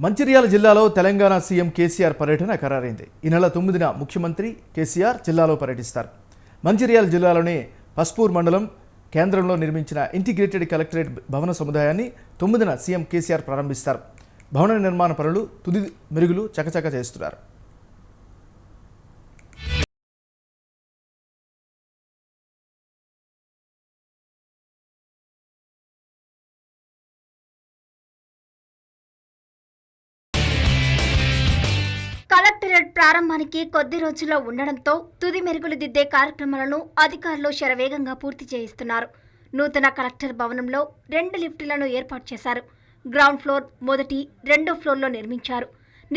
మంచిర్యాల జిల్లాలో తెలంగాణ సీఎం కేసీఆర్ పర్యటన ఖరారైంది. ఈ నెల 9న ముఖ్యమంత్రి కేసీఆర్ జిల్లాలో పర్యటిస్తారు. మంచిర్యాల జిల్లాలోని పస్పూర్ మండలం కేంద్రంలో నిర్మించిన ఇంటిగ్రేటెడ్ కలెక్టరేట్ భవన సముదాయాన్ని 9న సీఎం కేసీఆర్ ప్రారంభిస్తారు. భవన నిర్మాణ పనులు తుది మెరుగులు చకచక చేస్తున్నారు. కలెక్టరేట్ ప్రారంభానికి కొద్ది రోజుల్లో ఉండడంతో తుది మెరుగులు దిద్దే కార్యక్రమాలను అధికారులు శరవేగంగా పూర్తి చేయిస్తున్నారు. నూతన కలెక్టర్ భవనంలో 2 లిఫ్టులను ఏర్పాటు చేశారు. గ్రౌండ్ ఫ్లోర్, మొదటి, రెండో ఫ్లోర్లో నిర్మించారు.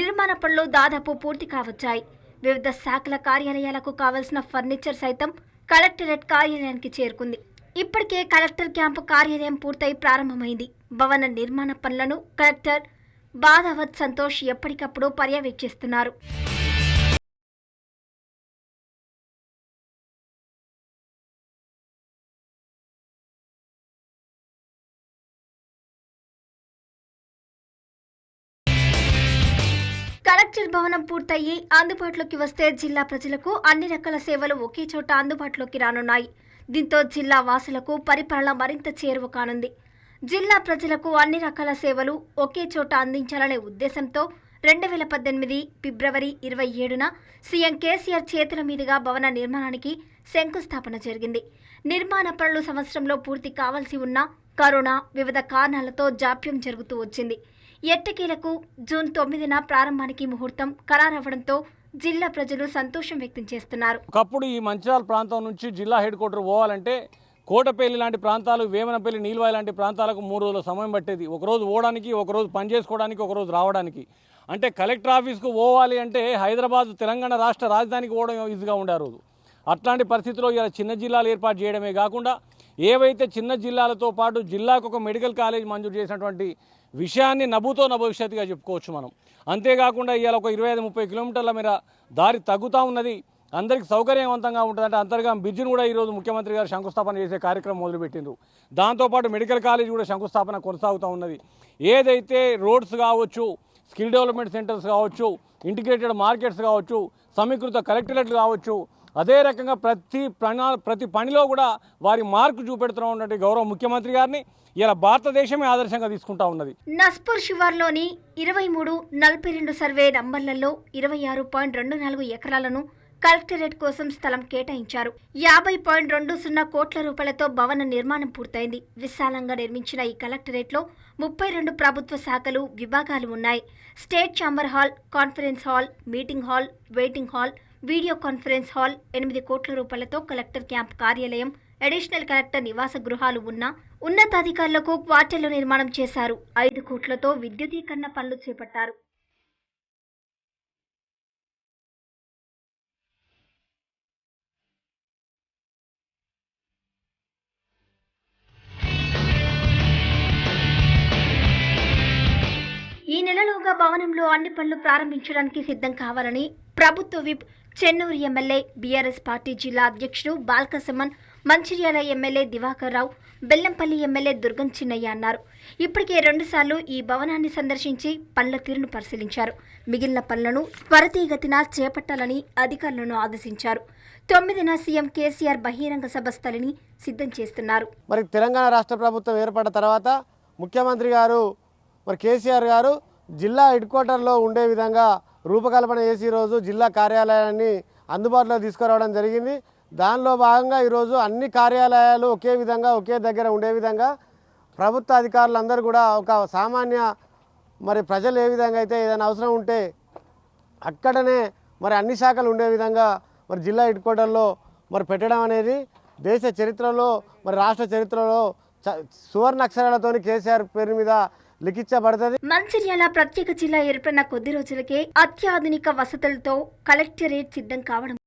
నిర్మాణ పనులు దాదాపు పూర్తి కావచ్చాయి. వివిధ శాఖల కార్యాలయాలకు కావలసిన ఫర్నిచర్ సైతం కలెక్టరేట్ కార్యాలయానికి చేరుకుంది. ఇప్పటికే కలెక్టర్ క్యాంపు కార్యాలయం పూర్తయి ప్రారంభమైంది. భవన నిర్మాణ పనులను కలెక్టర్ బాధావత్ సంతోష్ ఎప్పటికప్పుడు పర్యవేక్షిస్తున్నారు. కలెక్టర్ భవనం పూర్తయి అందుబాటులోకి వస్తే జిల్లా ప్రజలకు అన్ని రకాల సేవలు ఒకే చోట అందుబాటులోకి రానున్నాయి. దీంతో జిల్లా వాసులకు పరిపాలన మరింత చేరువ కానుంది. జిల్లా ప్రజలకు అన్ని రకాల సేవలు ఒకే చోట అందించాలనే ఉద్దేశంతో 2018 ఫిబ్రవరి 27న సీఎం కేసీఆర్ చేతుల మీదుగా భవన నిర్మాణానికి శంకుస్థాపన జరిగింది. నిర్మాణ పనులు సంవత్సరంలో పూర్తి కావాల్సి ఉన్న కరోనా వివిధ కారణాలతో జాప్యం జరుగుతూ వచ్చింది. ఎట్టకేలకు జూన్ 9న ప్రారంభానికి ముహూర్తం ఖరారవ్వడంతో జిల్లా ప్రజలు సంతోషం వ్యక్తం చేస్తున్నారు. ఒకప్పుడు ఈ మంచిర్యాల ప్రాంతం నుంచి జిల్లా హెడ్ క్వార్టర్ పోవాలంటే కోటపల్లి లాంటి ప్రాంతాలు, వేమనపల్లి, నీల్వాయి లాంటి ప్రాంతాలకు 3 రోజుల సమయం పట్టేది. ఒకరోజు పోవడానికి, ఒకరోజు పని చేసుకోవడానికి, ఒకరోజు రావడానికి. అంటే కలెక్టర్ ఆఫీస్కు పోవాలి అంటే హైదరాబాద్ తెలంగాణ రాష్ట్ర రాజధానికి పోవడం ఈజీగా ఉండే రోజు. అట్లాంటి పరిస్థితిలో ఇలా చిన్న జిల్లాలు ఏర్పాటు చేయడమే కాకుండా ఏవైతే చిన్న జిల్లాలతో పాటు జిల్లాకు ఒక మెడికల్ కాలేజ్ మంజూరు చేసినటువంటి విషయాన్ని నభూతో నభవిష్యత్తుగా చెప్పుకోవచ్చు మనం. అంతేకాకుండా ఇవాళ ఒక 25-30 కిలోమీటర్ల మేర దారి తగ్గుతూ ఉన్నది. అందరికి సౌకర్యవంతంగా ఉంటుందంటే అంతర్గాం బ్రిడ్జిని కూడా ఈరోజు ముఖ్యమంత్రి గారు శంకుస్థాపన చేసే కార్యక్రమం మొదలుపెట్టిండ్రు. దాంతోపాటు మెడికల్ కాలేజ్ కూడా శంకుస్థాపన కొనసాగుతూ ఉన్నది. ఏదైతే రోడ్స్ కావచ్చు, స్కిల్ డెవలప్మెంట్ సెంటర్స్ కావచ్చు, ఇంటిగ్రేటెడ్ మార్కెట్స్ కావచ్చు, సమీకృత కలెక్టరేట్లు కావచ్చు, అదే రకంగా ప్రతి పనిలో కూడా వారి మార్కు చూపెడుతూ ఉన్నటువంటి గౌరవ ముఖ్యమంత్రి గారిని ఇలా భారతదేశమే ఆదర్శంగా తీసుకుంటా ఉన్నది. నస్పూర్ శివార్లోని 2342 సర్వే నంబర్లలో 26.24 ఎకరాలను కలెక్టరేట్ కోసం స్థలం కేటాయించారు. 50.20 కోట్ల రూపాయలతో భవన నిర్మాణం పూర్తయింది. విశాలంగా నిర్మించిన ఈ కలెక్టరేట్లో 32 ప్రభుత్వ శాఖలు, విభాగాలు ఉన్నాయి. State chamber hall, conference hall, meeting hall, waiting hall, video conference hall, 8 కోట్ల రూపాయలతో కలెక్టర్ క్యాంప్ కార్యాలయం, అడిషనల్ కలెక్టర్ నివాస గృహాలు ఉన్న ఉన్నతాధికారులకు క్వార్టర్లు నిర్మాణం చేశారు. 5 కోట్లతో విద్యుదీకరణ పనులు చేపట్టారు. ఈ నెలలోగా భవనంలో అన్ని పనులు ప్రారంభించడానికి సిద్ధం కావాలని ప్రభుత్వ whip Chennur MLA, BRS party జిల్లా అధ్యక్షుడు బాల్కసుమన్, మంచిర్యాల ఎమ్మెల్యే దివాకర్ రావు, బెల్లంపల్లి ఎమ్మెల్యే దుర్గం చిన్నయ్య అన్నారు. ఇప్పటికే 2 సార్లు ఈ భవనాన్ని సందర్శించి పనుల తీరును పరిశీలించారు. మిగిలిన పనులను త్వరితగతిన చేపట్టాలని అధికారులను ఆదేశించారు. 9న సీఎం కేసీఆర్ బహిరంగ సభ స్థలిని సిద్ధం చేస్తున్నారు. మరి తెలంగాణ రాష్ట్ర ప్రభుత్వం ఏర్పడిన తర్వాత ముఖ్యమంత్రి గారు కేసీఆర్ గారు జిల్లా హెడ్ క్వార్టర్లో ఉండే విధంగా రూపకల్పన చేసి ఈరోజు జిల్లా కార్యాలయాన్ని అందుబాటులో తీసుకురావడం జరిగింది. దానిలో భాగంగా ఈరోజు అన్ని కార్యాలయాలు ఒకే విధంగా ఒకే దగ్గర ఉండే విధంగా ప్రభుత్వ అధికారులందరూ కూడా ఒక సామాన్య మరి ప్రజలు ఏ విధంగా అయితే ఏదైనా అవసరం ఉంటే అక్కడనే మరి అన్ని శాఖలు ఉండే విధంగా మరి జిల్లా హెడ్ క్వార్టర్లో మరి పెట్టడం అనేది దేశ చరిత్రలో మరి రాష్ట్ర చరిత్రలో సువర్ణ అక్షరాలతోని కేసీఆర్ పేరు మీద లిఖించబడుతుంది. మంచిర్యాల ప్రత్యేక జిల్లా ఏర్పడిన కొద్ది రోజులకే అత్యాధునిక వసతులతో కలెక్టరేట్ సిద్ధం కావడం